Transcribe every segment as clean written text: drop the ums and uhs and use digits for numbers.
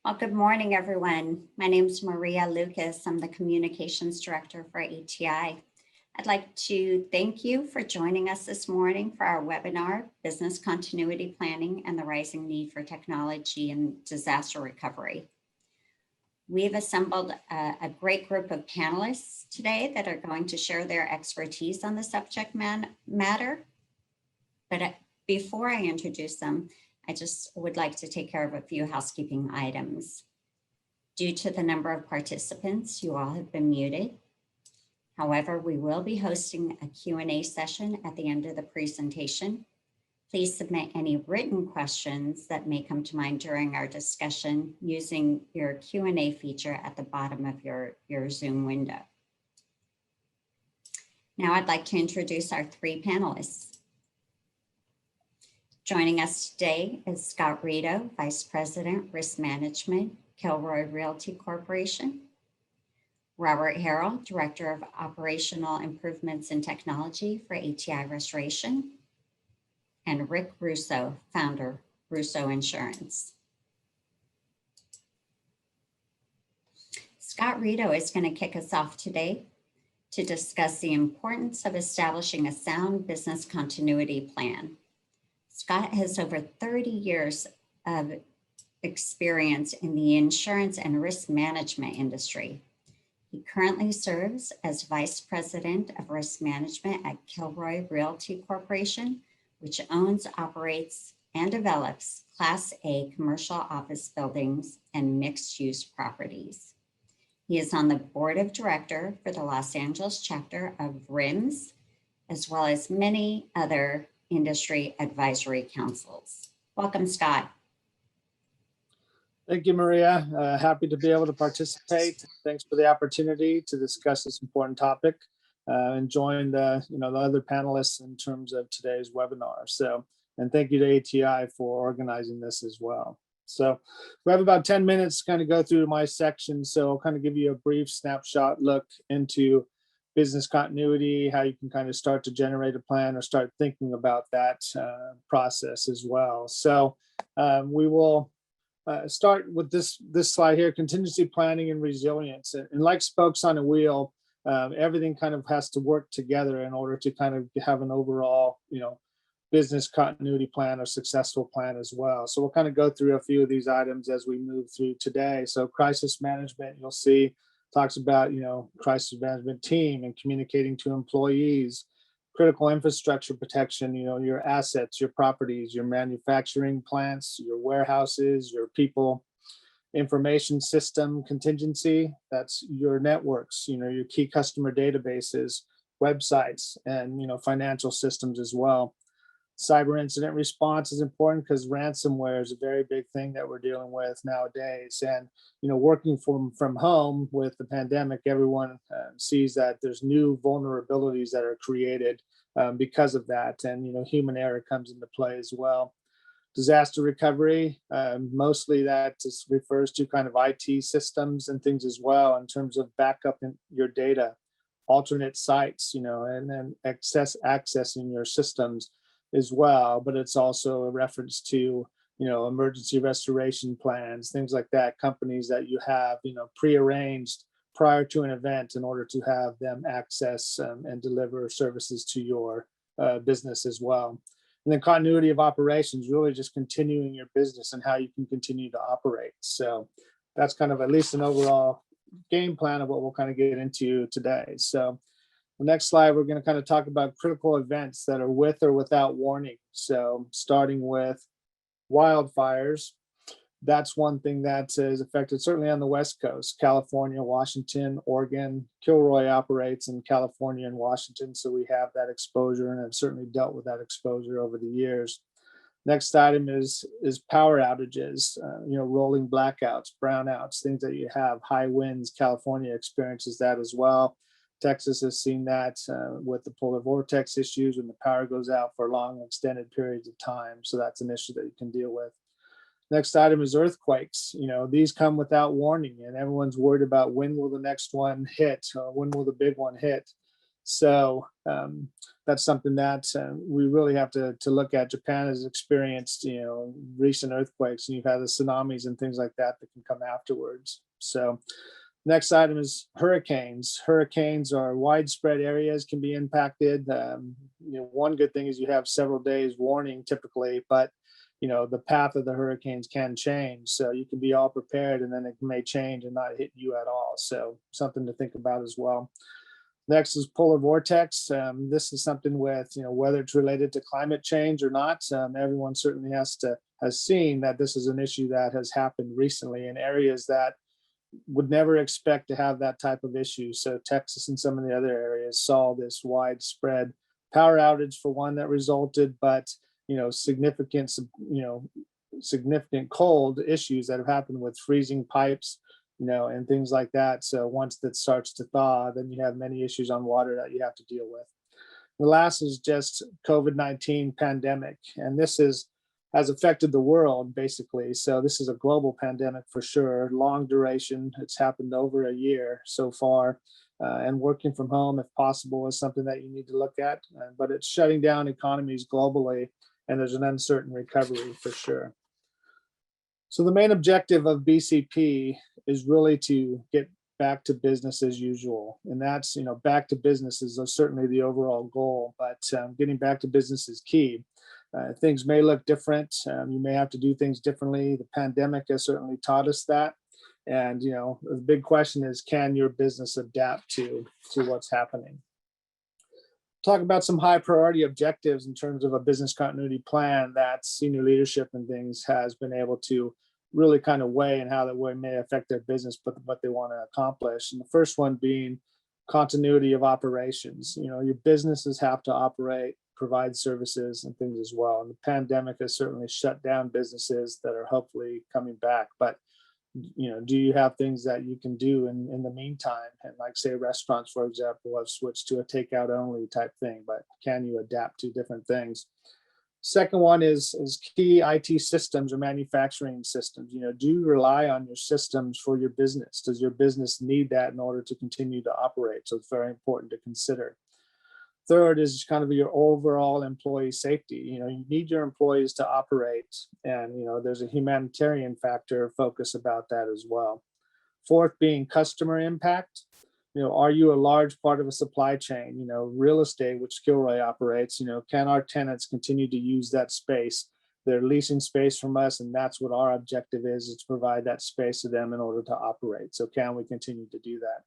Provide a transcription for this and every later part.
Well, good morning, everyone. My name is Maria Lucas. I'm the Communications Director for ATI. I'd like to thank you for joining us this morning for our webinar, Business Continuity Planning and the Rising Need for Technology and Disaster Recovery. We've assembled a great group of panelists today that are going to share their expertise on the subject matter. But before I introduce them, I just would like to take care of a few housekeeping items. Due to the number of participants, you all have been muted. However, we will be hosting a Q&A session at the end of the presentation. Please submit any written questions that may come to mind during our discussion using your Q&A feature at the bottom of your Zoom window. Now I'd like to introduce our three panelists. Joining us today is Scott Rito, Vice President, Risk Management, Kilroy Realty Corporation. Robert Harrell, Director of Operational Improvements and Technology for ATI Restoration. And Rick Russo, Founder, Russo Insurance. Scott Rito is going to kick us off today to discuss the importance of establishing a sound business continuity plan. Scott has over 30 years of experience in the insurance and risk management industry. He currently serves as Vice President of Risk Management at Kilroy Realty Corporation, which owns, operates, and develops Class A commercial office buildings and mixed-use properties. He is on the Board of Directors for the Los Angeles chapter of RIMS, as well as many other industry advisory councils. Welcome, Scott. Thank you, Maria. Happy to be able to participate. Thanks for the opportunity to discuss this important topic and join the other panelists in terms of today's webinar. And thank you to ATI for organizing this as well. So we have about 10 minutes to kind of go through my section. So I'll kind of give you a brief snapshot look into business continuity, how you can kind of start to generate a plan or start thinking about that process as well. So we will start with this slide here, contingency planning and resilience. And like spokes on a wheel, everything kind of has to work together in order to kind of have an overall, business continuity plan or successful plan as well. So we'll kind of go through a few of these items as we move through today. So crisis management, you'll see, talks about, crisis management team and communicating to employees, critical infrastructure protection, your assets, your properties, your manufacturing plants, your warehouses, your people, information system contingency, that's your networks, your key customer databases, websites, and, financial systems as well. Cyber incident response is important because ransomware is a very big thing that we're dealing with nowadays. And, working from home with the pandemic, everyone sees that there's new vulnerabilities that are created because of that. And, human error comes into play as well. Disaster recovery, mostly that just refers to kind of IT systems and things as well in terms of backup in your data, alternate sites, and then accessing your systems as well, but it's also a reference to, emergency restoration plans, things like that, companies that you have, prearranged prior to an event in order to have them access and deliver services to your business as well. And then continuity of operations, really just continuing your business and how you can continue to operate. So that's kind of at least an overall game plan of what we'll kind of get into today. So the next slide, we're going to kind of talk about critical events that are with or without warning. So starting with wildfires, that's one thing that is affected certainly on the West Coast, California, Washington, Oregon. Kilroy operates in California and Washington, so we have that exposure and have certainly dealt with that exposure over the years. Next item is power outages, rolling blackouts, brownouts, things that you have, high winds. California experiences that as well. Texas has seen that with the polar vortex issues when the power goes out for long extended periods of time. So that's an issue that you can deal with. Next item is earthquakes. These come without warning and everyone's worried about when will the next one hit, when will the big one hit. So that's something that we really have to look at. Japan has experienced, recent earthquakes, and you've had the tsunamis and things like that that can come afterwards. So next item is hurricanes. Hurricanes are widespread areas, can be impacted. One good thing is you have several days warning typically, but the path of the hurricanes can change. So you can be all prepared and then it may change and not hit you at all. So something to think about as well. Next is polar vortex. This is something with, whether it's related to climate change or not. Everyone certainly has seen that this is an issue that has happened recently in areas that would never expect to have that type of issue. So Texas and some of the other areas saw this widespread power outage for one that resulted, but significant cold issues that have happened with freezing pipes, and things like that. So once that starts to thaw, then you have many issues on water that you have to deal with. The last is just COVID-19 pandemic, and this has affected the world basically. So this is a global pandemic for sure, long duration. It's happened over a year so far. And working from home, if possible, is something that you need to look at. But it's shutting down economies globally, and there's an uncertain recovery for sure. So the main objective of BCP is really to get back to business as usual. And that's, back to business is certainly the overall goal, but getting back to business is key. Things may look different. You may have to do things differently. The pandemic has certainly taught us that. And, the big question is, can your business adapt to what's happening? Talk about some high priority objectives in terms of a business continuity plan that senior leadership and things has been able to really kind of weigh and how that way may affect their business, but what they want to accomplish. And the first one being continuity of operations. Your businesses have to operate, provide services and things as well. And the pandemic has certainly shut down businesses that are hopefully coming back. But do you have things that you can do in the meantime? And like say restaurants, for example, have switched to a takeout only type thing, but can you adapt to different things? Second one is key IT systems or manufacturing systems. Do you rely on your systems for your business? Does your business need that in order to continue to operate? So it's very important to consider. Third is kind of your overall employee safety. You need your employees to operate, and there's a humanitarian factor focus about that as well. Fourth being customer impact. Are you a large part of a supply chain? Real estate, which Kilroy operates, can our tenants continue to use that space? They're leasing space from us, and that's what our objective is to provide that space to them in order to operate. So can we continue to do that?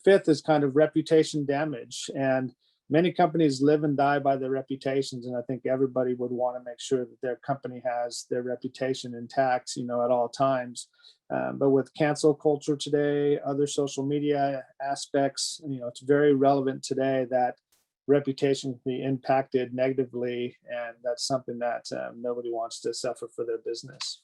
Fifth is kind of reputation damage, and many companies live and die by their reputations, and I think everybody would want to make sure that their company has their reputation intact, at all times. But with cancel culture today, other social media aspects, it's very relevant today that reputation can be impacted negatively, and that's something that nobody wants to suffer for their business.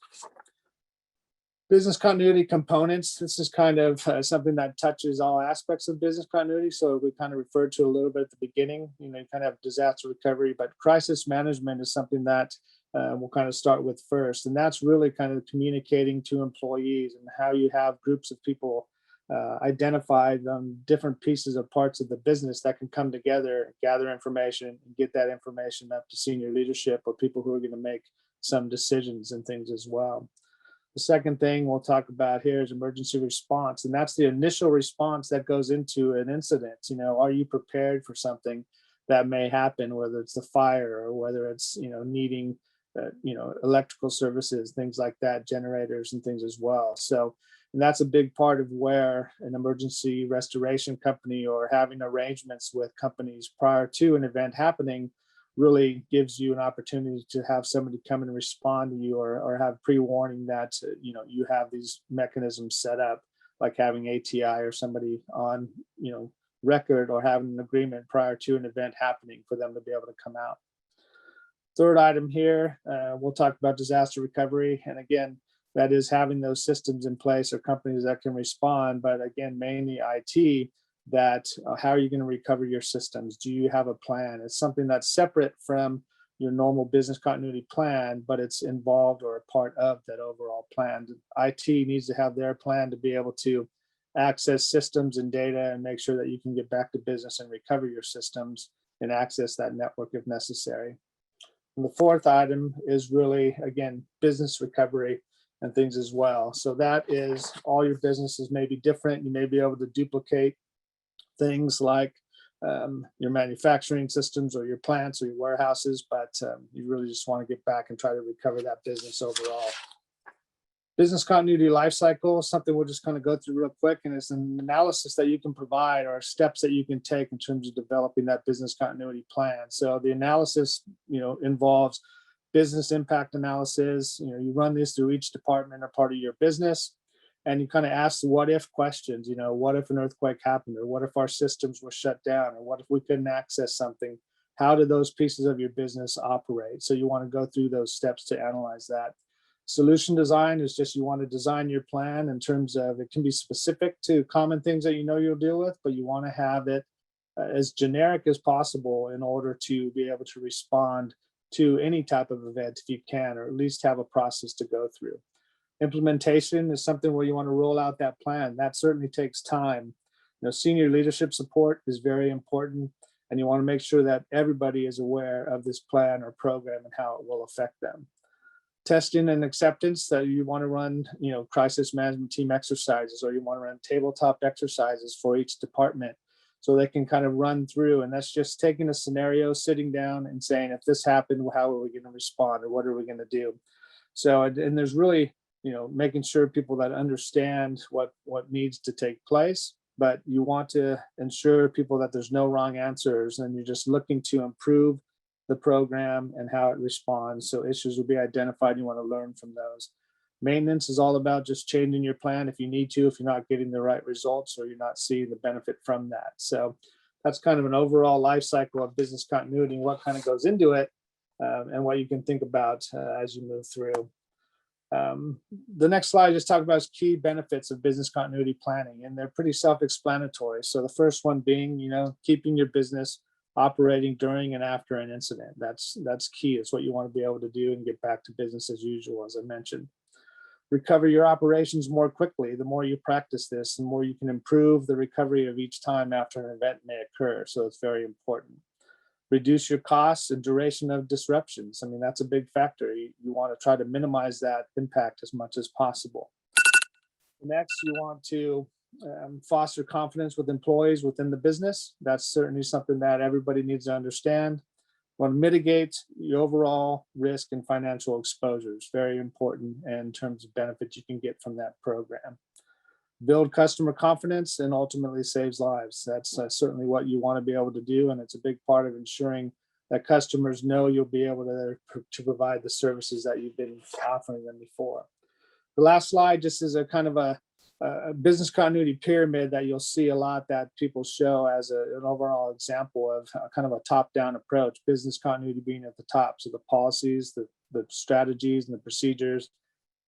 Business continuity components. This is kind of something that touches all aspects of business continuity. So we kind of referred to a little bit at the beginning, you kind of have disaster recovery, but crisis management is something that we'll kind of start with first. And that's really kind of communicating to employees and how you have groups of people identified on different pieces of parts of the business that can come together, gather information, and get that information up to senior leadership or people who are going to make some decisions and things as well. The second thing we'll talk about here is emergency response, and that's the initial response that goes into an incident. Are you prepared for something that may happen, whether it's the fire or whether it's, needing, electrical services, things like that, generators and things as well. So, and that's a big part of where an emergency restoration company or having arrangements with companies prior to an event happening really gives you an opportunity to have somebody come and respond to you or have pre-warning that, you have these mechanisms set up, like having ATI or somebody on, record or having an agreement prior to an event happening for them to be able to come out. Third item here, we'll talk about disaster recovery. And again, that is having those systems in place or companies that can respond, but again, mainly IT, that how are you going to recover your systems? Do you have a plan? It's something that's separate from your normal business continuity plan, but it's involved or a part of that overall plan. IT needs to have their plan to be able to access systems and data and make sure that you can get back to business and recover your systems and access that network if necessary. And the fourth item is really, again, business recovery and things as well. So that is all your businesses may be different. You may be able to duplicate things like your manufacturing systems or your plants or your warehouses, but you really just want to get back and try to recover that business overall. Business continuity lifecycle, something we'll just kind of go through real quick, and it's an analysis that you can provide or steps that you can take in terms of developing that business continuity plan. So the analysis, involves business impact analysis. You run this through each department or part of your business, and you kind of ask the what if questions. What if an earthquake happened, or what if our systems were shut down, or what if we couldn't access something? How do those pieces of your business operate? So you want to go through those steps to analyze that. Solution design is just you want to design your plan in terms of, it can be specific to common things that you'll deal with, but you want to have it as generic as possible in order to be able to respond to any type of event if you can, or at least have a process to go through. Implementation is something where you want to roll out that plan. That certainly takes time. Senior leadership support is very important, and you want to make sure that everybody is aware of this plan or program and how it will affect them. Testing and acceptance, that you want to run, crisis management team exercises, or you want to run tabletop exercises for each department so they can kind of run through. And that's just taking a scenario, sitting down and saying, if this happened, how are we going to respond, or what are we going to do? So, and there's really, making sure people that understand what needs to take place, but you want to ensure people that there's no wrong answers, and you're just looking to improve the program and how it responds. So issues will be identified. You want to learn from those. Maintenance is all about just changing your plan if you need to, if you're not getting the right results or you're not seeing the benefit from that. So that's kind of an overall life cycle of business continuity and what kind of goes into it, and what you can think about as you move through. The next slide just talk about key benefits of business continuity planning, and they're pretty self-explanatory. So the first one being, keeping your business operating during and after an incident. That's key. It's what you want to be able to do and get back to business as usual, as I mentioned. Recover your operations more quickly. The more you practice this, the more you can improve the recovery of each time after an event may occur. So it's very important. Reduce your costs and duration of disruptions. I mean, that's a big factor. You want to try to minimize that impact as much as possible. Next, you want to foster confidence with employees within the business. That's certainly something that everybody needs to understand. Want to mitigate your overall risk and financial exposures. Very important in terms of benefits you can get from that program. Build customer confidence and ultimately saves lives. That's certainly what you want to be able to do, and it's a big part of ensuring that customers know you'll be able to provide the services that you've been offering them before. The last slide just is a kind of a business continuity pyramid that you'll see a lot that people show as an overall example of kind of a top-down approach, business continuity being at the top. So the policies, the strategies and the procedures,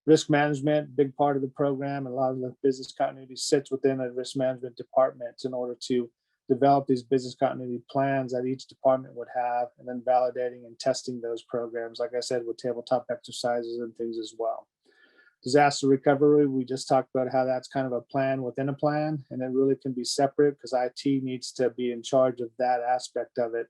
risk management, big part of the program. And a lot of the business continuity sits within a risk management department in order to develop these business continuity plans that each department would have, and then validating and testing those programs, like I said, with tabletop exercises and things as well. Disaster recovery, we just talked about how that's kind of a plan within a plan, and it really can be separate because IT needs to be in charge of that aspect of it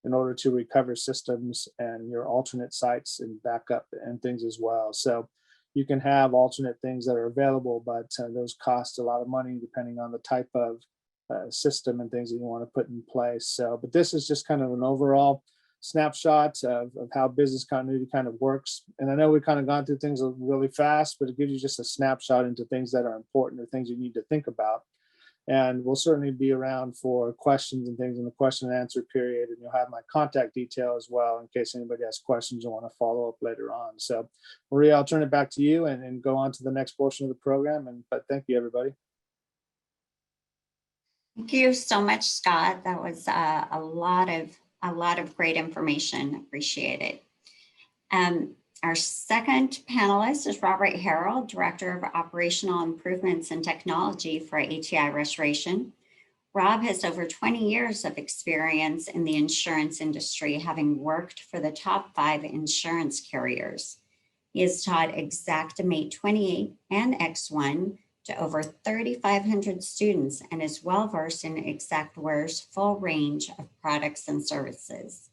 in order to recover systems and your alternate sites and backup and things as well. So you can have alternate things that are available, but those cost a lot of money depending on the type of system and things that you want to put in place. So, but this is just kind of an overall snapshot of how business continuity kind of works. And I know we've kind of gone through things really fast, but it gives you just a snapshot into things that are important or things you need to think about. And we'll certainly be around for questions and things in the question and answer period. And you'll have my contact detail as well in case anybody has questions or want to follow up later on. So Maria, I'll turn it back to you and go on to the next portion of the program. But thank you, everybody. Thank you so much, Scott. That was a lot of great information. Appreciate it. Our second panelist is Robert Harrell, Director of Operational Improvements and Technology for ATI Restoration. Rob has over 20 years of experience in the insurance industry, having worked for the top 5 insurance carriers. He has taught Xactimate 28 and X1 to over 3,500 students and is well-versed in Exactware's full range of products and services.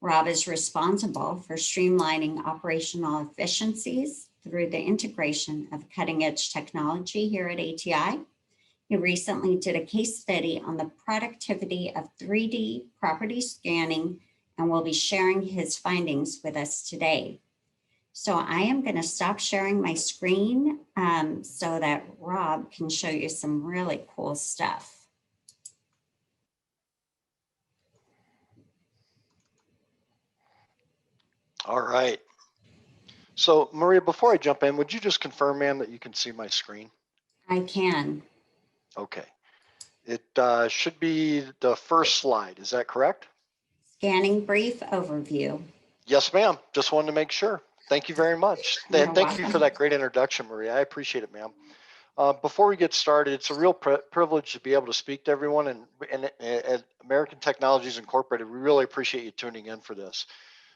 Rob is responsible for streamlining operational efficiencies through the integration of cutting-edge technology here at ATI. He recently did a case study on the productivity of 3D property scanning and will be sharing his findings with us today. So I am going to stop sharing my screen so that Rob can show you some really cool stuff. All right. So Maria, before I jump in, would you just confirm, ma'am, that you can see my screen? I can. Okay. It should be the first slide. Is that correct? Scanning brief overview. Yes, ma'am. Just wanted to make sure. Thank you very much. You're Thank you for welcome. that great introduction, Maria. I appreciate it, ma'am. Before we get started, it's a real privilege to be able to speak to everyone, and at American Technologies Incorporated, we really appreciate you tuning in for this.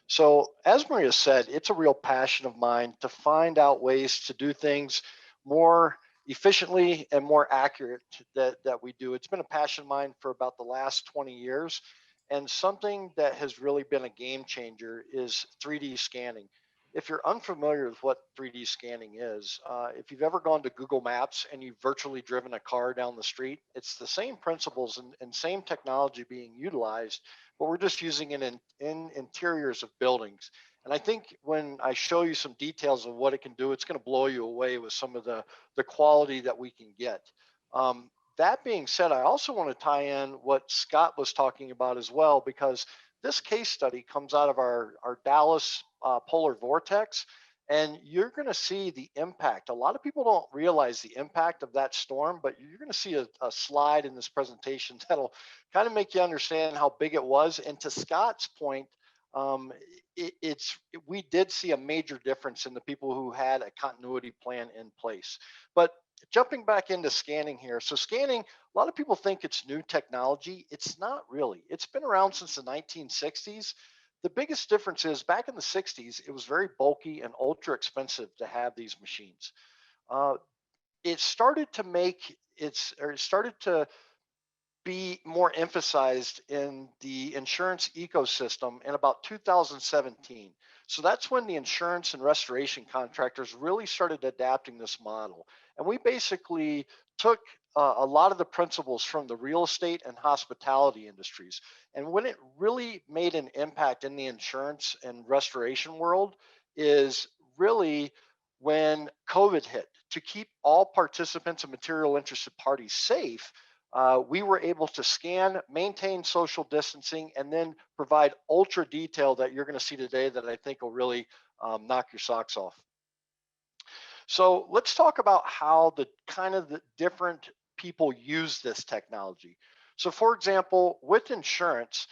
So as Maria said, it's a real passion of mine to find out ways to do things more efficiently and more accurate that we do. It's been a passion of mine for about the last 20 years. And something that has really been a game changer is 3D scanning. If you're unfamiliar with what 3D scanning is, if you've ever gone to Google Maps and you've virtually driven a car down the street, it's the same principles and same technology being utilized, but we're just using it in interiors of buildings. And I think when I show you some details of what it can do, it's going to blow you away with some of the quality that we can get. That being said, I also want to tie in what Scott was talking about as well, because this case study comes out of our Dallas polar vortex, and you're going to see the impact. A lot of people don't realize the impact of that storm, but you're going to see a slide in this presentation that'll kind of make you understand how big it was. And to Scott's point, we did see a major difference in the people who had a continuity plan in place. But jumping back into scanning here. So scanning, a lot of people think it's new technology. It's not really. It's been around since the 1960s. The biggest difference is back in the 60s, it was very bulky and ultra expensive to have these machines. It started to be more emphasized in the insurance ecosystem in about 2017. So that's when the insurance and restoration contractors really started adapting this model. And we basically took a lot of the principles from the real estate and hospitality industries. And when it really made an impact in the insurance and restoration world is really when COVID hit. To keep all participants and material interested parties safe, we were able to scan, maintain social distancing, and then provide ultra detail that you're going to see today that I think will really knock your socks off. So let's talk about how the different people use this technology. So for example, with insurance,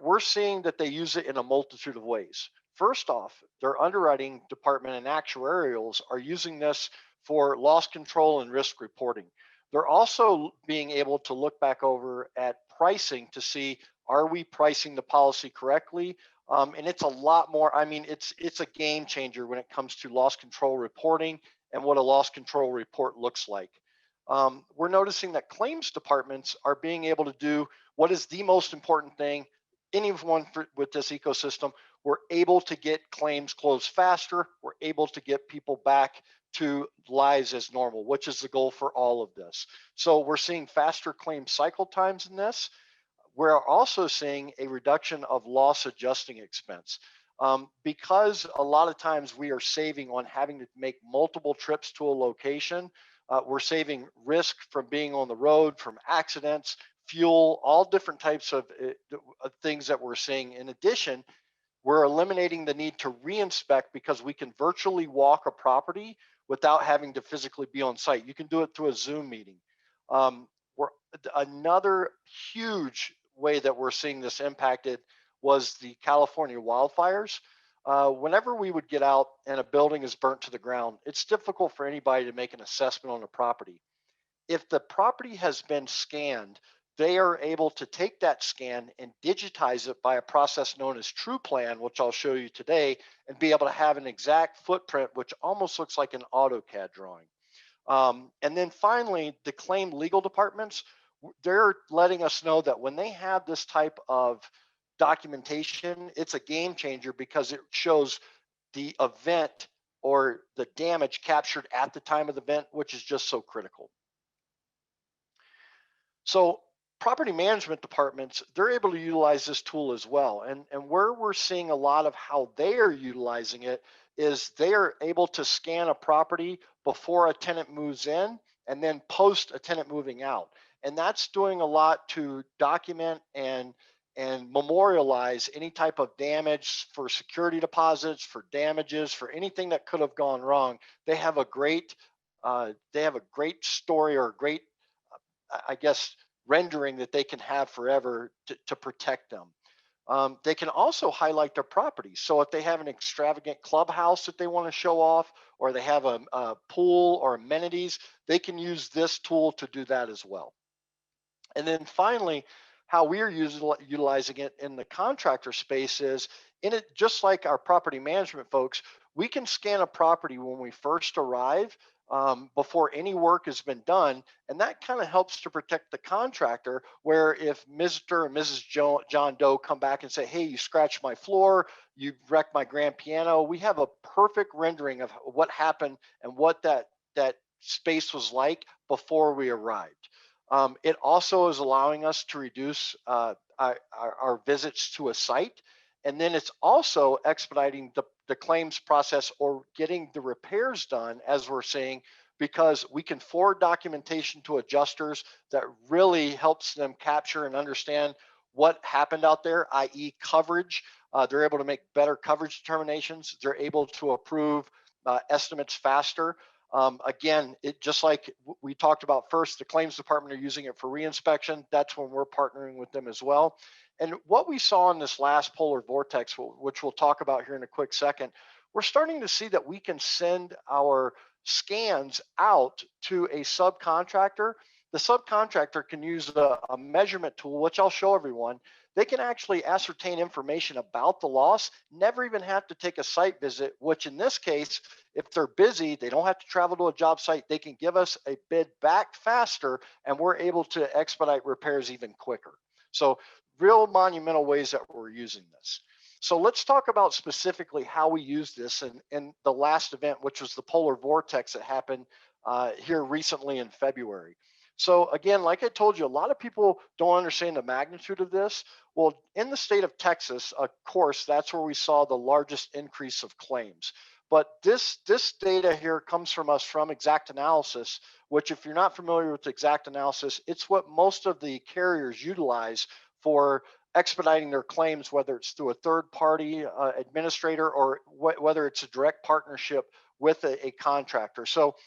we're seeing that they use it in a multitude of ways. First off, their underwriting department and actuarials are using this for loss control and risk reporting. They're also being able to look back over at pricing to see, are we pricing the policy correctly? And it's a lot more, I mean, it's a game changer when it comes to loss control reporting and what a loss control report looks like. We're noticing that claims departments are being able to do what is the most important thing. Anyone with this ecosystem, we're able to get claims closed faster. We're able to get people back to lives as normal, which is the goal for all of this. So we're seeing faster claim cycle times in this. We're also seeing a reduction of loss adjusting expense. Because a lot of times we are saving on having to make multiple trips to a location, we're saving risk from being on the road, from accidents, fuel, all different types of things that we're seeing. In addition, we're eliminating the need to re-inspect because we can virtually walk a property without having to physically be on site. You can do it through a Zoom meeting. Another huge way that we're seeing this impacted was the California wildfires. Whenever we would get out and a building is burnt to the ground, it's difficult for anybody to make an assessment on the property. If the property has been scanned, they are able to take that scan and digitize it by a process known as TruePlan, which I'll show you today, and be able to have an exact footprint, which almost looks like an AutoCAD drawing. And then finally, the claim legal departments, they're letting us know that when they have this type of documentation, it's a game changer because it shows the event or the damage captured at the time of the event, which is just so critical. So property management departments, they're able to utilize this tool as well. And where we're seeing a lot of how they are utilizing it is they are able to scan a property before a tenant moves in and then post a tenant moving out. And that's doing a lot to document and memorialize any type of damage for security deposits, for damages, for anything that could have gone wrong. They have a great story or a great I guess, rendering that they can have forever to protect them. They can also highlight their properties. So if they have an extravagant clubhouse that they want to show off, or they have a pool or amenities, they can use this tool to do that as well. And then finally, how we're utilizing it in the contractor space is in it, just like our property management folks, we can scan a property when we first arrive before any work has been done. And that kind of helps to protect the contractor, where if Mr. and Mrs. John Doe come back and say, hey, you scratched my floor, you wrecked my grand piano, we have a perfect rendering of what happened and what that space was like before we arrived. It also is allowing us to reduce our visits to a site. And then it's also expediting the claims process or getting the repairs done, as we're seeing, because we can forward documentation to adjusters that really helps them capture and understand what happened out there, i.e. coverage. They're able to make better coverage determinations. They're able to approve estimates faster. Again, it just like we talked about first, the claims department are using it for reinspection. That's when we're partnering with them as well. And what we saw in this last polar vortex, which we'll talk about here in a quick second, we're starting to see that we can send our scans out to a subcontractor. The subcontractor can use a measurement tool, which I'll show everyone. They can actually ascertain information about the loss, never even have to take a site visit, which in this case, if they're busy, they don't have to travel to a job site. They can give us a bid back faster, and we're able to expedite repairs even quicker. So real monumental ways that we're using this. So let's talk about specifically how we use this in the last event, which was the polar vortex that happened here recently in February. So again, like I told you, a lot of people don't understand the magnitude of this. Well, in the state of Texas, of course, that's where we saw the largest increase of claims. But this data here comes from us from Exact Analysis, which if you're not familiar with Exact Analysis, it's what most of the carriers utilize for expediting their claims, whether it's through a third-party administrator or whether it's a direct partnership with a contractor. So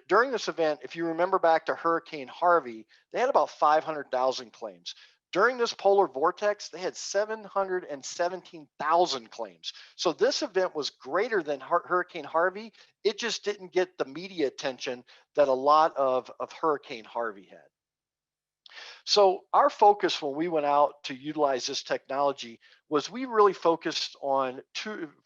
during this event, if you remember back to Hurricane Harvey, they had about 500,000 claims. During this polar vortex, they had 717,000 claims. So this event was greater than Hurricane Harvey. It just didn't get the media attention that a lot of Hurricane Harvey had. So our focus when we went out to utilize this technology was we really focused on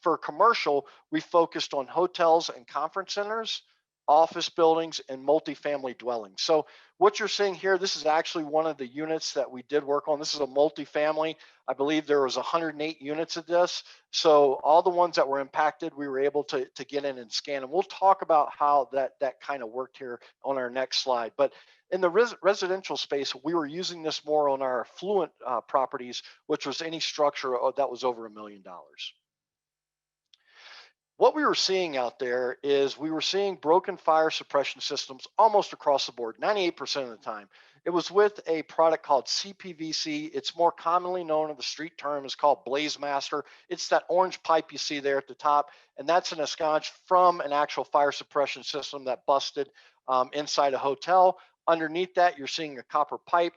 for commercial, we focused on hotels and conference centers, office buildings, and multifamily dwellings. So what you're seeing here, this is actually one of the units that we did work on. This is a multifamily. I believe there was 108 units of this. So all the ones that were impacted, we were able to get in and scan. And we'll talk about how that kind of worked here on our next slide. But in the residential space, we were using this more on our affluent properties, which was any structure that was over $1 million. What we were seeing out there is we were seeing broken fire suppression systems almost across the board, 98% of the time. It was with a product called CPVC. It's more commonly known, the street term is called Blaze Master. It's that orange pipe you see there at the top, and that's an escotch from an actual fire suppression system that busted inside a hotel. Underneath that, you're seeing a copper pipe.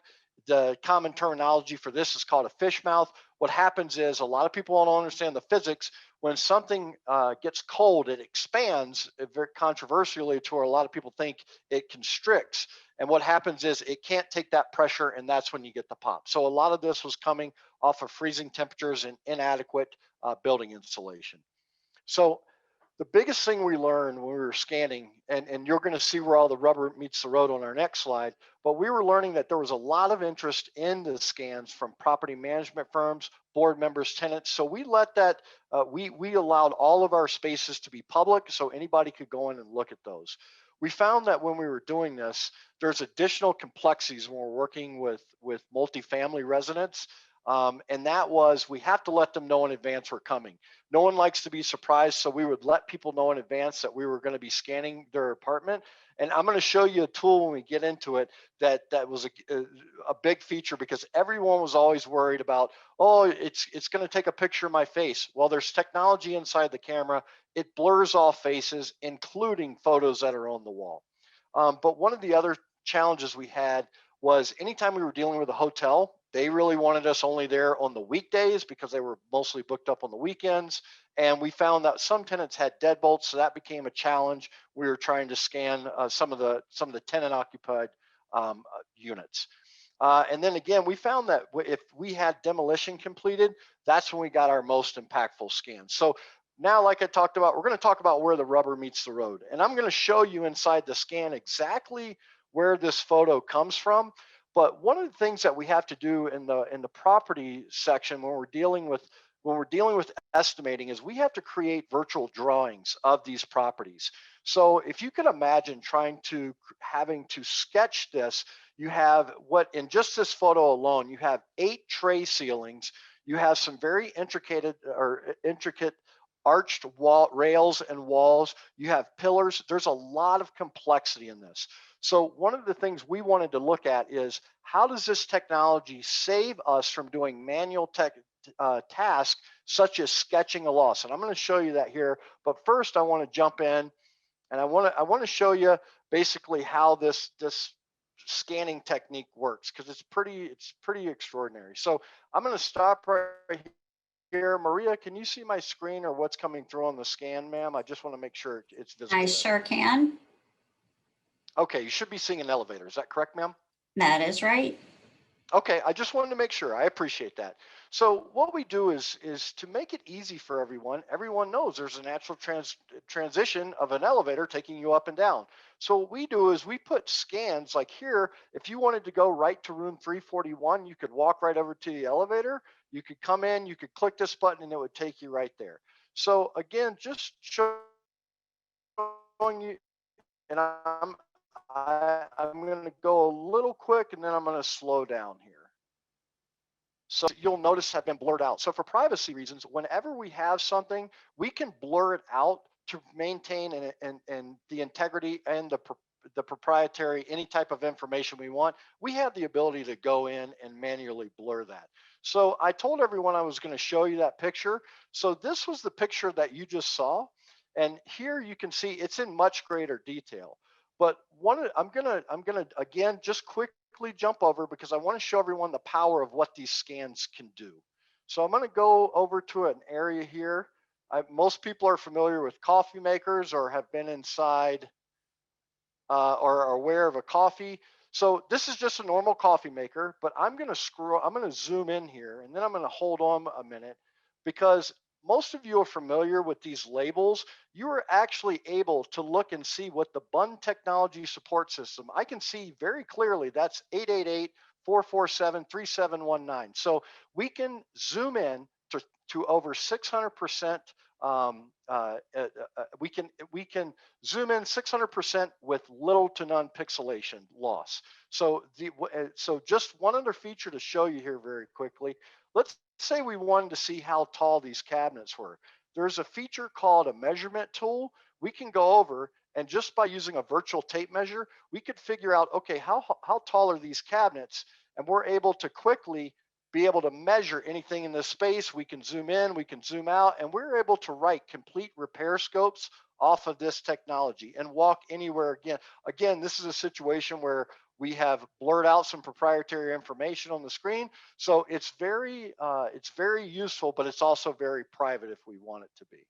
The common terminology for this is called a fish mouth. What happens is a lot of people don't understand the physics. When something gets cold, it expands very controversially to where a lot of people think it constricts. And what happens is it can't take that pressure, and that's when you get the pop. So a lot of this was coming off of freezing temperatures and inadequate building insulation. So the biggest thing we learned when we were scanning, and you're going to see where all the rubber meets the road on our next slide, but we were learning that there was a lot of interest in the scans from property management firms, board members, tenants. So we let that, we allowed all of our spaces to be public so anybody could go in and look at those. We found that when we were doing this, there's additional complexities when we're working with multifamily residents. And that was, we have to let them know in advance we're coming. No one likes to be surprised, so we would let people know in advance that we were going to be scanning their apartment. And I'm going to show you a tool when we get into it that was a big feature, because everyone was always worried about, oh, it's going to take a picture of my face. Well, there's technology inside the camera. It blurs all faces, including photos that are on the wall. But one of the other challenges we had was anytime we were dealing with a hotel, they really wanted us only there on the weekdays because they were mostly booked up on the weekends. And we found that some tenants had deadbolts, so that became a challenge. We were trying to scan some of the tenant occupied units. And then again, we found that if we had demolition completed, that's when we got our most impactful scans. So now, like I talked about, we're going to talk about where the rubber meets the road. And I'm going to show you inside the scan exactly where this photo comes from. But one of the things that we have to do in the property section when we're dealing with estimating is we have to create virtual drawings of these properties. So if you could imagine having to sketch this, you have what in just this photo alone, you have 8 tray ceilings, you have some very intricate arched wall rails and walls, you have pillars. There's a lot of complexity in this. So one of the things we wanted to look at is how does this technology save us from doing manual tasks such as sketching a loss? And I'm going to show you that here. But first, I want to jump in and I want to show you basically how this scanning technique works, because it's pretty extraordinary. So I'm going to stop right here. Maria, can you see my screen or what's coming through on the scan, ma'am? I just want to make sure it's visible. I sure can. Okay, you should be seeing an elevator. Is that correct, ma'am? That is right. Okay, I just wanted to make sure. I appreciate that. So what we do is to make it easy for everyone. Everyone knows there's a natural transition of an elevator taking you up and down. So what we do is we put scans like here. If you wanted to go right to room 341, you could walk right over to the elevator. You could come in, you could click this button, and it would take you right there. So again, just showing you, and I'm going to go a little quick and then I'm going to slow down here. So you'll notice have been blurred out. So for privacy reasons, whenever we have something, we can blur it out to maintain and the integrity and the proprietary, any type of information we want. We have the ability to go in and manually blur that. So I told everyone I was going to show you that picture. So this was the picture that you just saw. And here you can see it's in much greater detail. But I'm gonna again just quickly jump over because I want to show everyone the power of what these scans can do. So I'm going to go over to an area here. Most people are familiar with coffee makers or have been inside or are aware of a coffee. So this is just a normal coffee maker, but I'm going to zoom in here and then I'm going to hold on a minute, because most of you are familiar with these labels. You are actually able to look and see what the Bun Technology Support System, I can see very clearly that's 888-447-3719. So we can zoom in to over 600%. We can zoom in 600% with little to none pixelation loss. So just one other feature to show you here very quickly. Let's say we wanted to see how tall these cabinets were. There's a feature called a measurement tool. We can go over and just by using a virtual tape measure, we could figure out, okay, how tall are these cabinets? And we're able to quickly be able to measure anything in this space. We can zoom in, we can zoom out, and we're able to write complete repair scopes off of this technology and walk anywhere again. Again, this is a situation where we have blurred out some proprietary information on the screen. So it's very useful, but it's also very private if we want it to be.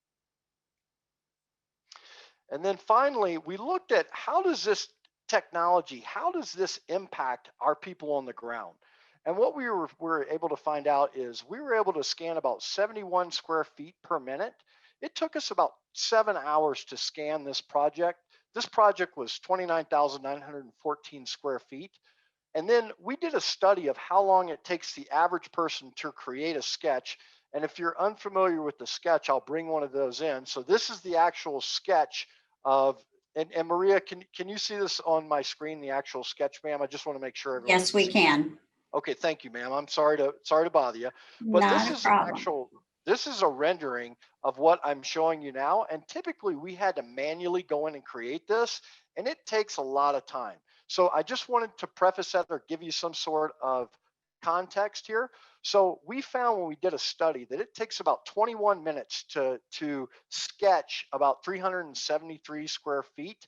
And then finally, we looked at how does this technology, how does this impact our people on the ground? And what we were able to find out is we were able to scan about 71 square feet per minute. It took us about 7 hours to scan this project. This project was 29,914 square feet. And then we did a study of how long it takes the average person to create a sketch. And if you're unfamiliar with the sketch, I'll bring one of those in. So this is the actual sketch of, and Maria, can you see this on my screen, the actual sketch, ma'am? I just want to make sure everyone Yes, we see. can. Okay, thank you, ma'am. I'm sorry to bother you, but Not a problem. this is a rendering of what I'm showing you now. And typically we had to manually go in and create this, and it takes a lot of time. So I just wanted to preface that or give you some sort of context here. So we found when we did a study that it takes about 21 minutes to sketch about 373 square feet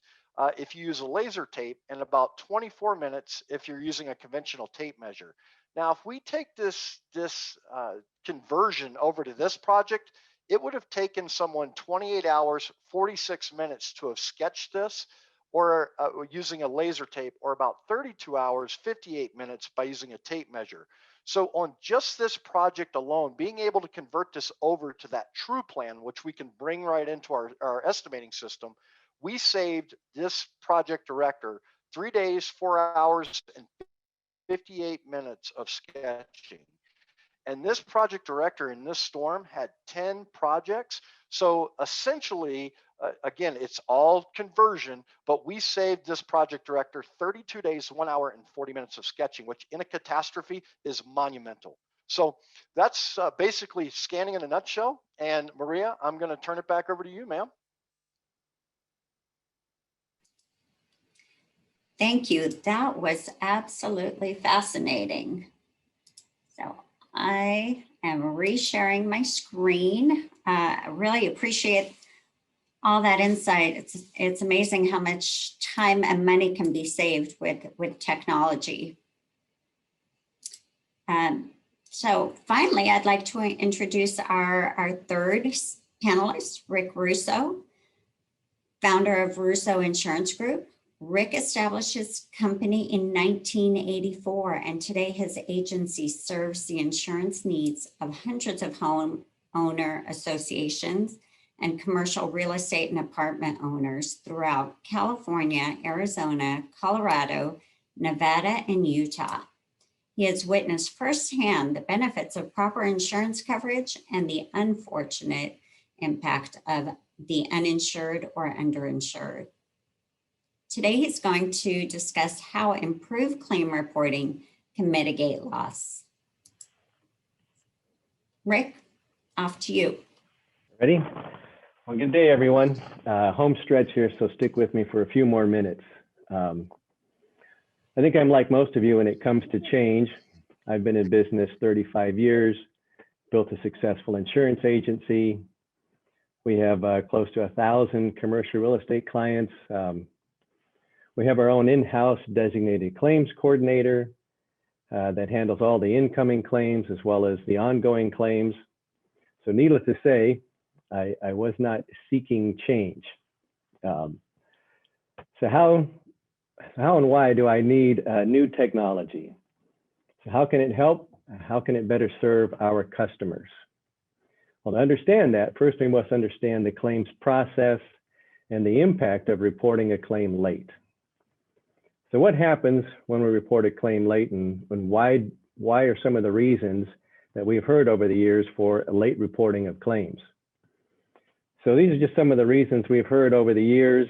if you use a laser tape, and about 24 minutes if you're using a conventional tape measure. Now, if we take this conversion over to this project, it would have taken someone 28 hours, 46 minutes to have sketched this, or using a laser tape, or about 32 hours, 58 minutes by using a tape measure. So on just this project alone, being able to convert this over to that true plan, which we can bring right into our estimating system, we saved this project director 3 days, 4 hours, and 58 minutes of sketching. And this project director in this storm had 10 projects. So essentially, again, it's all conversion, but we saved this project director 32 days, 1 hour, and 40 minutes of sketching, which in a catastrophe is monumental. So that's basically scanning in a nutshell. And Maria, I'm going to turn it back over to you, ma'am. Thank you. That was absolutely fascinating. So I am resharing my screen. I really appreciate all that insight. It's amazing how much time and money can be saved with technology. So finally, I'd like to introduce our third panelist, Rick Russo, founder of Russo Insurance Group. Rick established his company in 1984, and today his agency serves the insurance needs of hundreds of homeowner associations and commercial real estate and apartment owners throughout California, Arizona, Colorado, Nevada, and Utah. He has witnessed firsthand the benefits of proper insurance coverage and the unfortunate impact of the uninsured or underinsured. Today, he's going to discuss how improved claim reporting can mitigate loss. Rick, off to you. Ready? Well, good day, everyone. Home stretch here, so stick with me for a few more minutes. I think I'm like most of you when it comes to change. I've been in business 35 years, built a successful insurance agency. We have close to 1,000 commercial real estate clients. We have our own in-house designated claims coordinator that handles all the incoming claims as well as the ongoing claims. So needless to say, I was not seeking change. So how and why do I need new technology? So how can it help? How can it better serve our customers? Well, to understand that, first we must understand the claims process and the impact of reporting a claim late. So what happens when we report a claim late, and why are some of the reasons that we've heard over the years for late reporting of claims? So these are just some of the reasons we've heard over the years.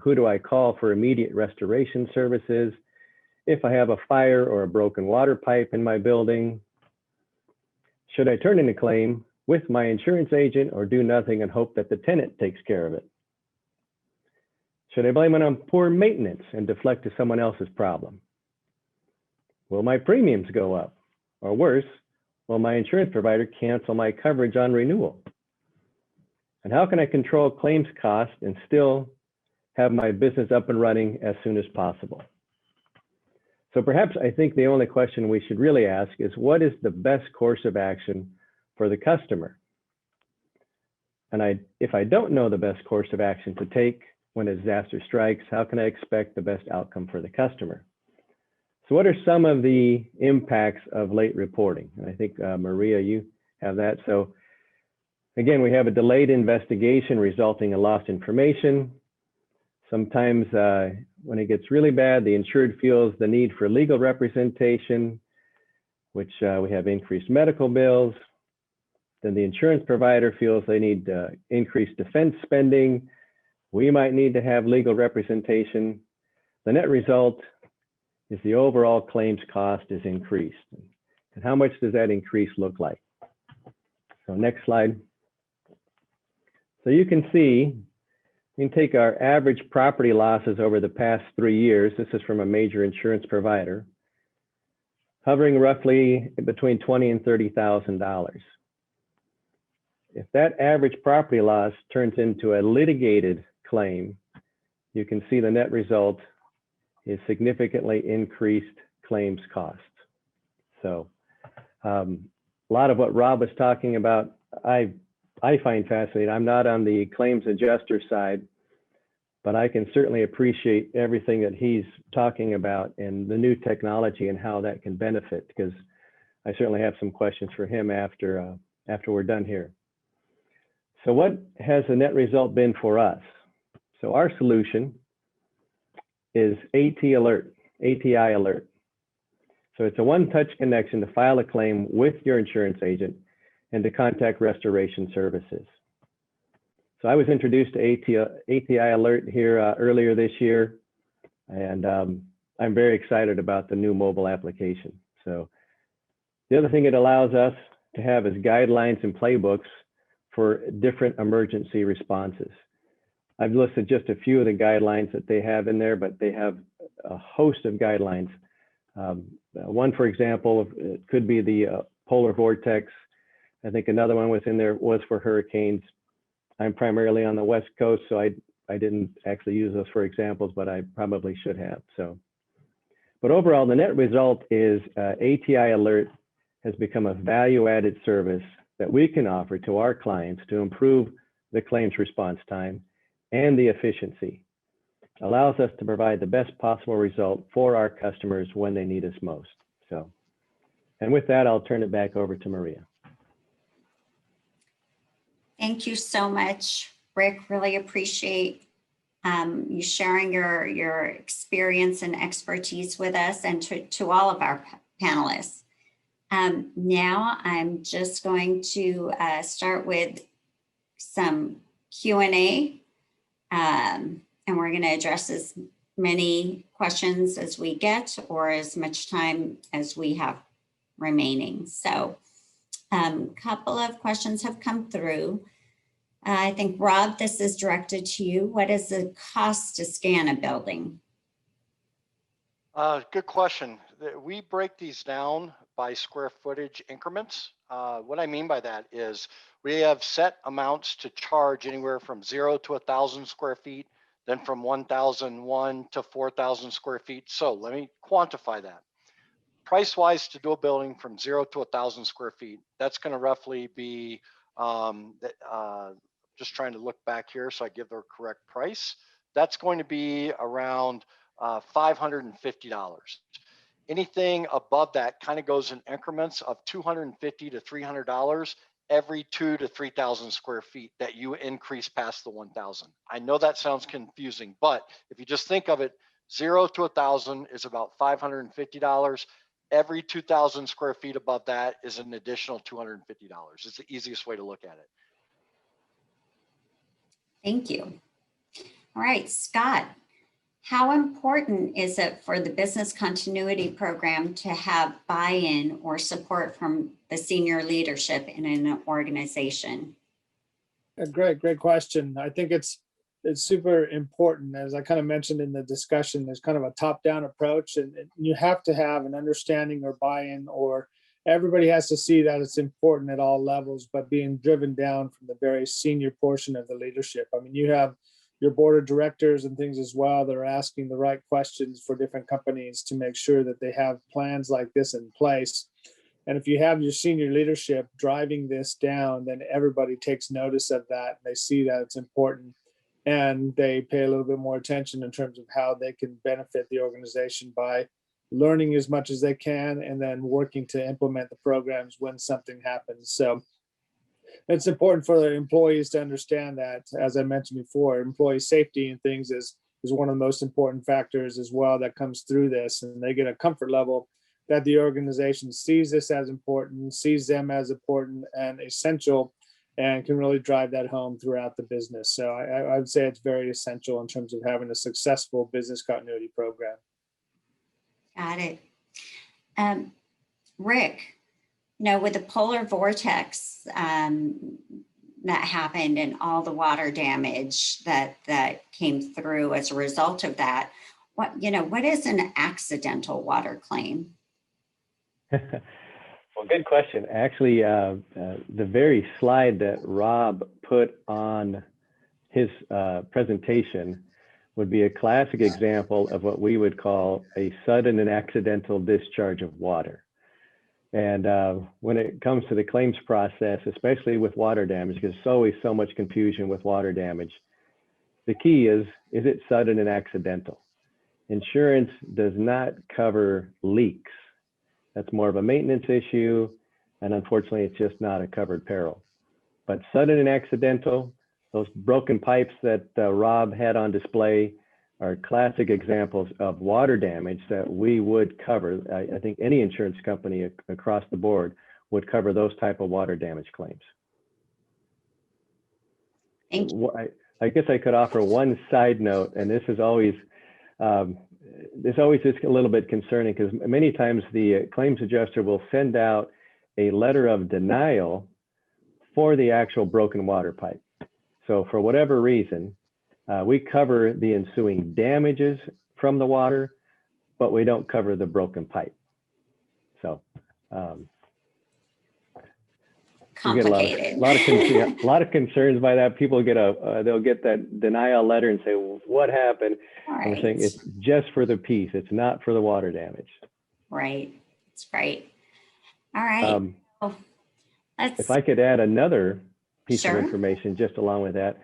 Who do I call for immediate restoration services? If I have a fire or a broken water pipe in my building, should I turn in a claim with my insurance agent or do nothing and hope that the tenant takes care of it? Should I blame it on poor maintenance and deflect to someone else's problem? Will my premiums go up? Or worse, will my insurance provider cancel my coverage on renewal? And how can I control claims costs and still have my business up and running as soon as possible? So perhaps I think the only question we should really ask is, what is the best course of action for the customer? And if I don't know the best course of action to take when a disaster strikes, how can I expect the best outcome for the customer? So what are some of the impacts of late reporting? And I think Maria, you have that. So Again, we have a delayed investigation resulting in lost information. Sometimes when it gets really bad, the insured feels the need for legal representation, which we have increased medical bills. Then the insurance provider feels they need increased defense spending. We might need to have legal representation. The net result is the overall claims cost is increased. And how much does that increase look like? So next slide. So you can see, you can take our average property losses over the past 3 years. This is from a major insurance provider, hovering roughly between $20,000 and $30,000. If that average property loss turns into a litigated claim, you can see the net result is significantly increased claims costs. So a lot of what Rob was talking about, I find fascinating. I'm not on the claims adjuster side, but I can certainly appreciate everything that he's talking about and the new technology and how that can benefit, because I certainly have some questions for him after we're done here. So what has the net result been for us? So our solution is ATI Alert. So it's a one-touch connection to file a claim with your insurance agent and to contact restoration services. So I was introduced to ATI Alert here earlier this year, and I'm very excited about the new mobile application. So the other thing it allows us to have is guidelines and playbooks for different emergency responses. I've listed just a few of the guidelines that they have in there, but they have a host of guidelines. One, for example, it could be the polar vortex. I think another one within there was for hurricanes. I'm primarily on the West Coast, so I didn't actually use those for examples, but I probably should have. So, but overall, the net result is ATI Alert has become a value-added service that we can offer to our clients to improve the claims response time and the efficiency. Allows us to provide the best possible result for our customers when they need us most. So, and with that, I'll turn it back over to Maria. Thank you so much, Rick. Really appreciate you sharing your experience and expertise with us, and to all of our panelists. Now I'm just going to start with some Q&A, and we're going to address as many questions as we get, or as much time as we have remaining. So a couple of questions have come through. I think, Rob, this is directed to you. What is the cost to scan a building? Good question. We break these down by square footage increments. What I mean by that is we have set amounts to charge anywhere from 0 to 1,000 square feet, then from 1,001 to 4,000 square feet. So let me quantify that. Price-wise, to do a building from 0 to 1,000 square feet, that's going to roughly be, just trying to look back here so I give the correct price. That's going to be around $550. Anything above that kind of goes in increments of $250 to $300 every 2,000 to 3,000 square feet that you increase past the 1,000. I know that sounds confusing, but if you just think of it, 0 to 1,000 is about $550. Every 2,000 square feet above that is an additional $250. It's the easiest way to look at it. Thank you. All right, Scott, how important is it for the business continuity program to have buy-in or support from the senior leadership in an organization? Great question. I think it's super important. As I kind of mentioned in the discussion, there's kind of a top-down approach, and you have to have an understanding or buy-in, or everybody has to see that it's important at all levels, but being driven down from the very senior portion of the leadership. I mean, you have your board of directors and things as well that are asking the right questions for different companies to make sure that they have plans like this in place. And if you have your senior leadership driving this down, then everybody takes notice of that. They see that it's important, and they pay a little bit more attention in terms of how they can benefit the organization by learning as much as they can and then working to implement the programs when something happens. So it's important for the employees to understand that, as I mentioned before, employee safety and things is one of the most important factors as well that comes through this, and they get a comfort level that the organization sees this as important, sees them as important and essential, and can really drive that home throughout the business. So I would say it's very essential in terms of having a successful business continuity program. Got it. Rick, with the polar vortex that happened and all the water damage that came through as a result of that, what is an accidental water claim? Well, good question. Actually, the very slide that Rob put on his presentation would be a classic example of what we would call a sudden and accidental discharge of water. And when it comes to the claims process, especially with water damage, because there's always so much confusion with water damage, the key is it sudden and accidental? Insurance does not cover leaks. That's more of a maintenance issue, and unfortunately, it's just not a covered peril. But sudden and accidental, those broken pipes that Rob had on display are classic examples of water damage that we would cover. I think any insurance company across the board would cover those type of water damage claims. Thank you. I guess I could offer one side note, and this is always just a little bit concerning, because many times the claims adjuster will send out a letter of denial for the actual broken water pipe. So for whatever reason, we cover the ensuing damages from the water, but we don't cover the broken pipe. So Complicated. a lot of concerns by that. People they'll get that denial letter and say, well, what happened? All And we're saying right. it's just for the piece. It's not for the water damage. Right. That's great. All right. If I could add another piece Sure. of information just along with that,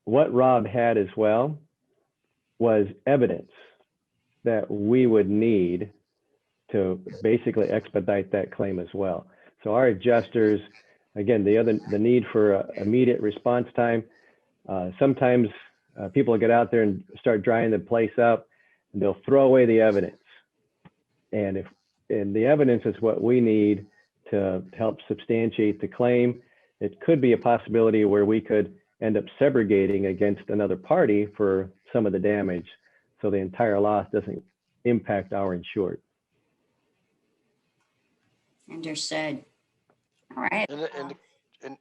what Rob had as well was evidence that we would need to basically expedite that claim as well. So our adjusters, again, the need for immediate response time. Sometimes people get out there and start drying the place up, and they'll throw away the evidence. And the evidence is what we need to help substantiate the claim. It could be a possibility where we could end up segregating against another party for some of the damage, so the entire loss doesn't impact our insured. Understood. All right.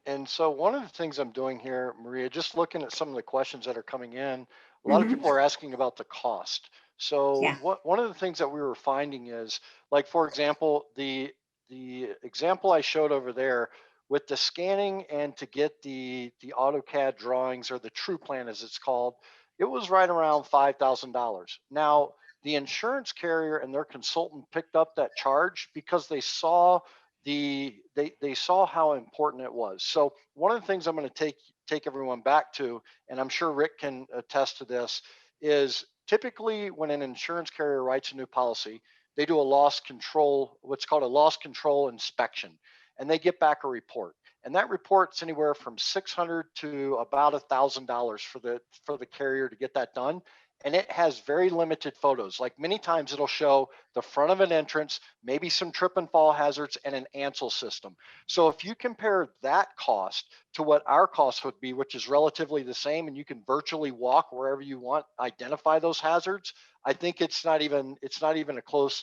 And so one of the things I'm doing here, Maria, just looking at some of the questions that are coming in, a lot of people are asking about the cost. So Yeah. one of the things that we were finding is, like, for example, the example I showed over there with the scanning and to get the AutoCAD drawings, or the true plan as it's called, it was right around $5,000. Now, the insurance carrier and their consultant picked up that charge because they saw they saw how important it was. So one of the things I'm going to take everyone back to, and I'm sure Rick can attest to this, is typically when an insurance carrier writes a new policy, they do a loss control, what's called a loss control inspection, and they get back a report. And that report's anywhere from $600 to about $1,000 for the carrier to get that done. And it has very limited photos. Like, many times it'll show the front of an entrance, maybe some trip and fall hazards, and an ANSEL system. So if you compare that cost to what our cost would be, which is relatively the same, and you can virtually walk wherever you want, identify those hazards, I think it's not even a close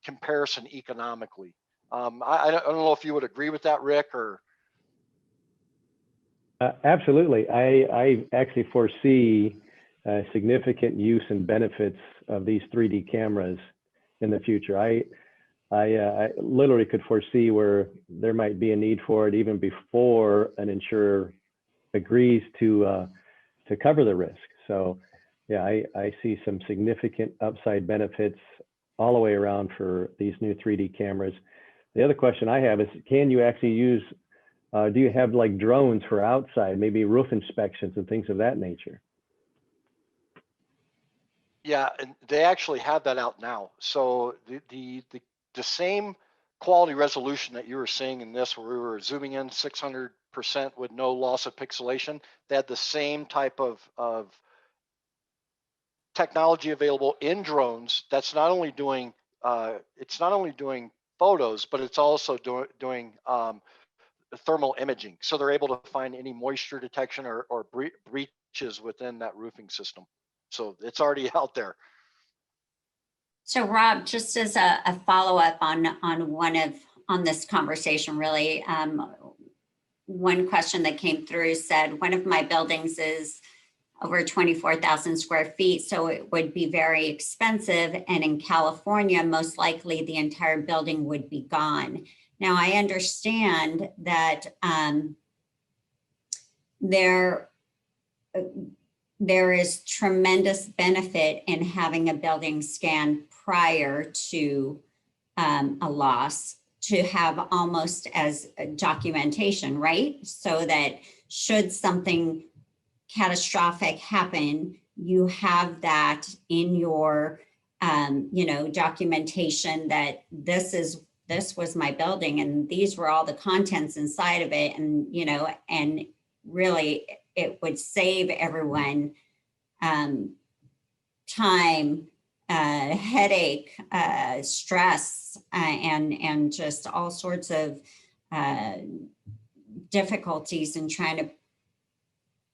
comparison economically. I don't know if you would agree with that, Rick, or. Absolutely. I actually foresee significant use and benefits of these 3D cameras in the future. I literally could foresee where there might be a need for it even before an insurer agrees to cover the risk. So yeah, I see some significant upside benefits all the way around for these new 3D cameras. The other question I have is, can you actually use, do you have like drones for outside, maybe roof inspections and things of that nature? Yeah, and they actually have that out now. So the same quality resolution that you were seeing in this, where we were zooming in 600% with no loss of pixelation, they had the same type of technology available in drones. That's not only doing it's not only doing photos, but it's also doing thermal imaging. So they're able to find any moisture detection or breaches within that roofing system. So it's already out there. So Rob, just as a follow-up on this conversation, really, one question that came through said, one of my buildings is over 24,000 square feet, so it would be very expensive. And in California, most likely the entire building would be gone. Now, I understand that there is tremendous benefit in having a building scan prior to a loss, to have almost as a documentation, right? So that should something catastrophic happen, you have that in your documentation that this was my building and these were all the contents inside of it. And, and really it would save everyone time, headache, stress, and just all sorts of difficulties in trying to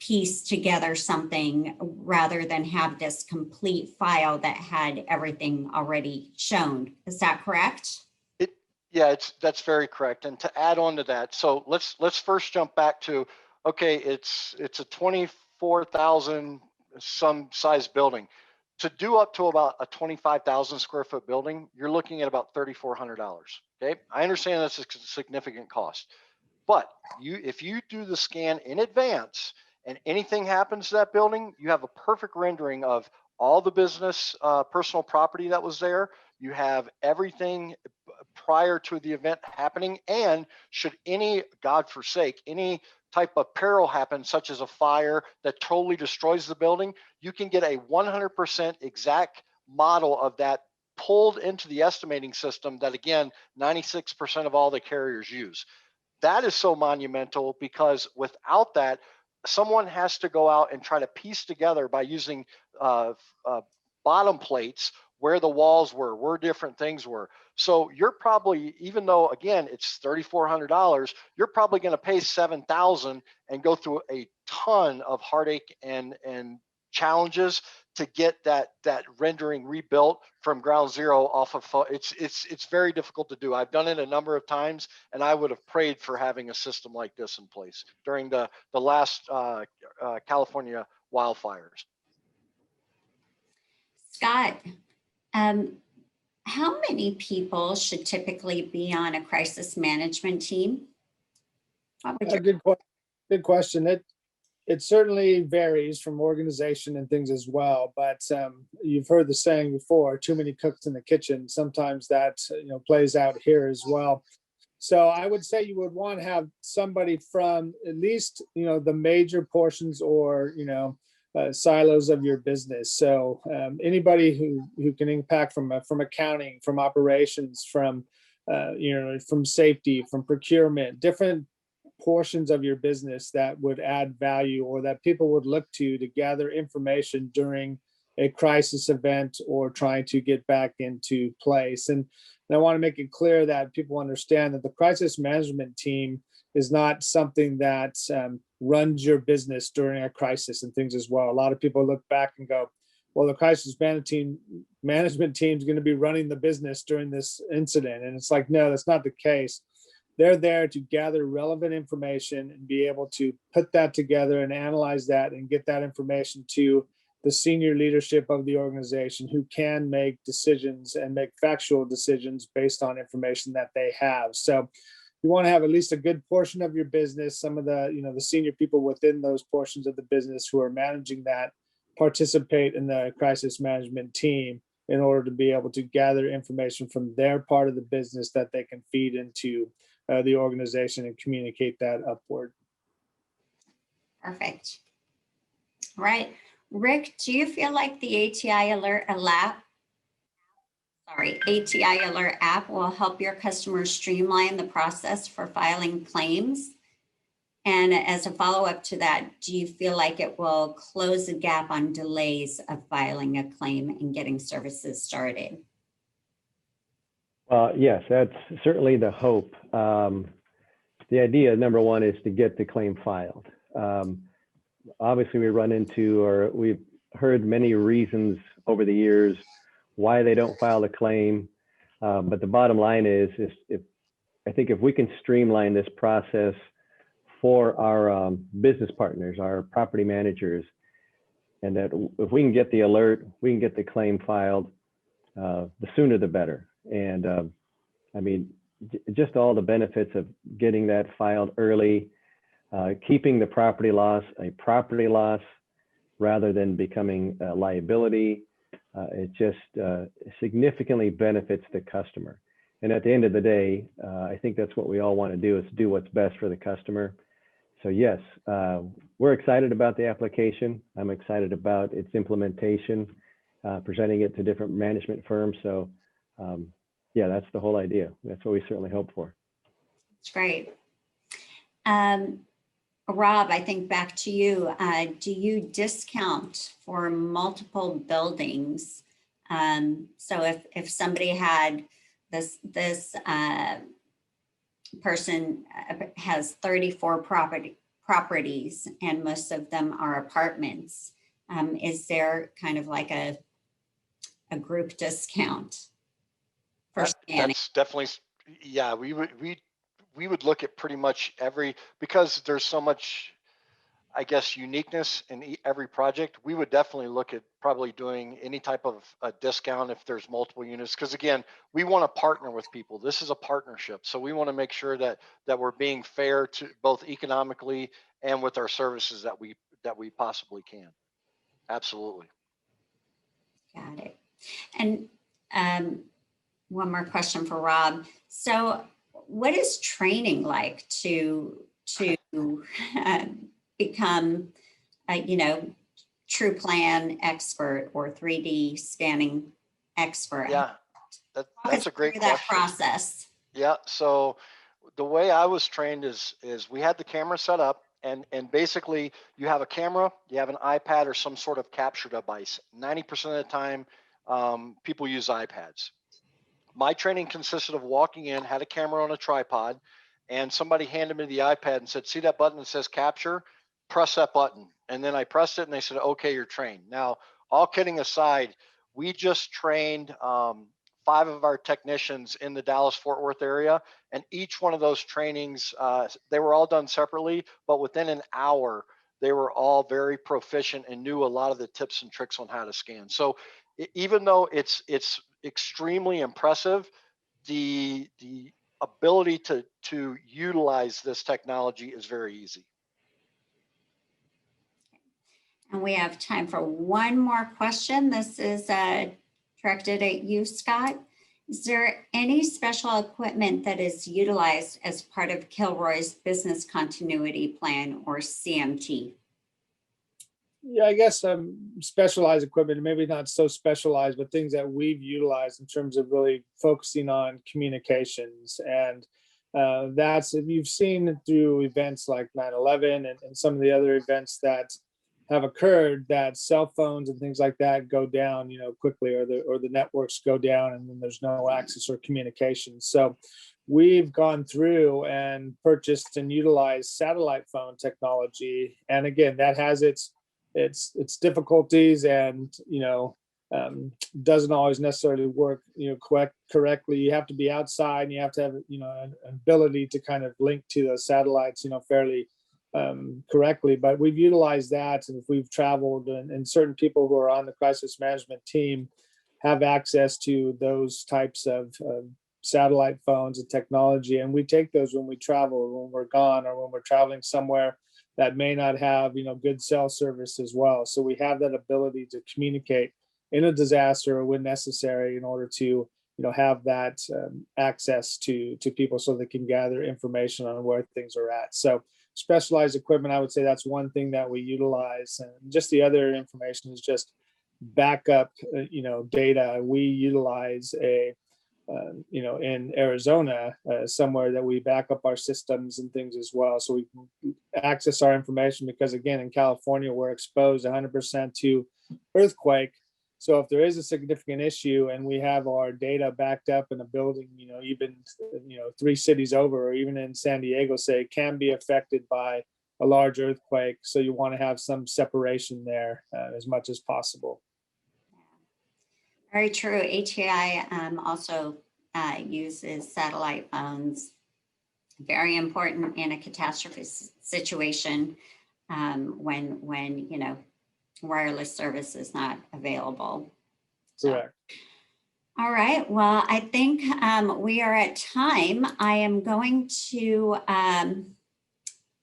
piece together something rather than have this complete file that had everything already shown. Is that correct? Yeah, that's very correct. And to add on to that, so let's first jump back to, okay, it's a 24,000 some size building. To do up to about a 25,000 square foot building, you're looking at about $3,400. Okay, I understand that's a significant cost, but if you do the scan in advance and anything happens to that building, you have a perfect rendering of all the business personal property that was there. You have everything prior to the event happening, and should any, God forsake, any type of peril happen, such as a fire that totally destroys the building, you can get a 100% exact model of that pulled into the estimating system that, again, 96% of all the carriers use. That is so monumental, because without that, someone has to go out and try to piece together by using bottom plates where the walls were, where different things were. So you're probably, even though again it's $3,400, you're probably going to pay $7,000 and go through a ton of heartache and challenges to get that rendering rebuilt from ground zero off of. It's very difficult to do. I've done it a number of times, and I would have prayed for having a system like this in place during the last California wildfires. Scott, how many people should typically be on a crisis management team? Good question. It certainly varies from organization and things as well, but you've heard the saying before, too many cooks in the kitchen. Sometimes that plays out here as well. So I would say you would want to have somebody from at least the major portions or silos of your business. So anybody who can impact from accounting, from operations, from from safety, from procurement, different portions of your business that would add value or that people would look to gather information during a crisis event or trying to get back into place. And I want to make it clear that people understand that the crisis management team is not something that runs your business during a crisis and things as well. A lot of people look back and go, well, the crisis management team is going to be running the business during this incident. And it's like, no, that's not the case. They're there to gather relevant information and be able to put that together and analyze that and get that information to the senior leadership of the organization, who can make decisions and make factual decisions based on information that they have. So you want to have at least a good portion of your business, some of the, the senior people within those portions of the business who are managing that, participate in the crisis management team in order to be able to gather information from their part of the business that they can feed into the organization and communicate that upward. Perfect. All right. Rick, do you feel like the ATI alert ATI Alert app will help your customers streamline the process for filing claims. And as a follow-up to that, do you feel like it will close the gap on delays of filing a claim and getting services started? Yes, that's certainly the hope. The idea, number one, is to get the claim filed. Obviously, we run into, or we've heard many reasons over the years why they don't file a claim. But the bottom line is I think if we can streamline this process for our business partners, our property managers, and that if we can get the alert, we can get the claim filed, the sooner the better. And I mean, just all the benefits of getting that filed early, keeping the property loss a property loss rather than becoming a liability. It just significantly benefits the customer. And at the end of the day, I think that's what we all want to do, is do what's best for the customer. So yes, we're excited about the application. I'm excited about its implementation, presenting it to different management firms. So yeah, that's the whole idea. That's what we certainly hope for. That's great. Rob, I think back to you. Do you discount for multiple buildings? So if somebody had this person has 34 properties and most of them are apartments, is there kind of like a group discount for scanning? That's definitely, yeah, we would look at pretty much because there's so much, I guess, uniqueness in every project. We would definitely look at probably doing any type of a discount if there's multiple units. Because again, we want to partner with people. This is a partnership. So we want to make sure that we're being fair to both economically and with our services that we possibly can. Absolutely. Got it. And one more question for Rob. So what is training like to become a, true plan expert or 3D scanning expert? Yeah, that's a great question. That process. Yeah, so the way I was trained is we had the camera set up, and basically you have a camera, you have an iPad or some sort of capture device. 90% of the time, people use iPads. My training consisted of walking in, had a camera on a tripod, and somebody handed me the iPad and said, "See that button that says capture? Press that button." And then I pressed it and they said, "Okay, you're trained." Now, all kidding aside, we just trained 5 of our technicians in the Dallas-Fort Worth area, and each one of those trainings, they were all done separately, but within an hour, they were all very proficient and knew a lot of the tips and tricks on how to scan. So even though it's extremely impressive, the ability to utilize this technology is very easy. And we have time for one more question. This is directed at you, Scott. Is there any special equipment that is utilized as part of Kilroy's business continuity plan, or CMT? Yeah, I guess specialized equipment, maybe not so specialized, but things that we've utilized in terms of really focusing on communications. And that's, you've seen through events like 9/11 and some of the other events that have occurred, that cell phones and things like that go down, quickly, or the networks go down, and then there's no access or communication. So we've gone through and purchased and utilized satellite phone technology. And again, that has its difficulties, and doesn't always necessarily work correctly. You have to be outside, and you have to have an ability to kind of link to those satellites fairly correctly. But we've utilized that, and if we've traveled, and certain people who are on the crisis management team have access to those types of satellite phones and technology, and we take those when we travel, when we're gone, or when we're traveling somewhere that may not have good cell service as well. So we have that ability to communicate in a disaster or when necessary, in order to have that access to people so they can gather information on where things are at. So specialized equipment, I would say that's one thing that we utilize. And just the other information is just backup, data. We utilize in Arizona, somewhere that we back up our systems and things as well. So we can access our information because, again, in California, we're exposed 100% to earthquake. So if there is a significant issue and we have our data backed up in a building, even, 3 cities over, or even in San Diego, say, can be affected by a large earthquake. So you want to have some separation there as much as possible. Very true. ATI also uses satellite phones. Very important in a catastrophe situation when wireless service is not available. Correct. All right. Well, I think we are at time. I am going to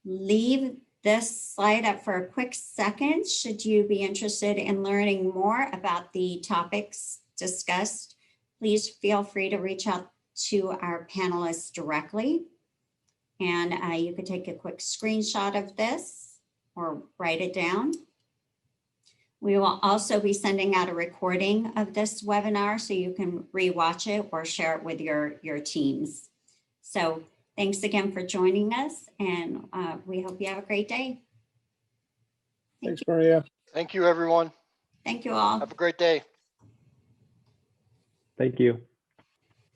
leave this slide up for a quick second. Should you be interested in learning more about the topics discussed, please feel free to reach out to our panelists directly. And you could take a quick screenshot of this or write it down. We will also be sending out a recording of this webinar so you can rewatch it or share it with your teams. So thanks again for joining us, and we hope you have a great day. Thanks, Maria. Thank you, everyone. Thank you all. Have a great day. Thank you.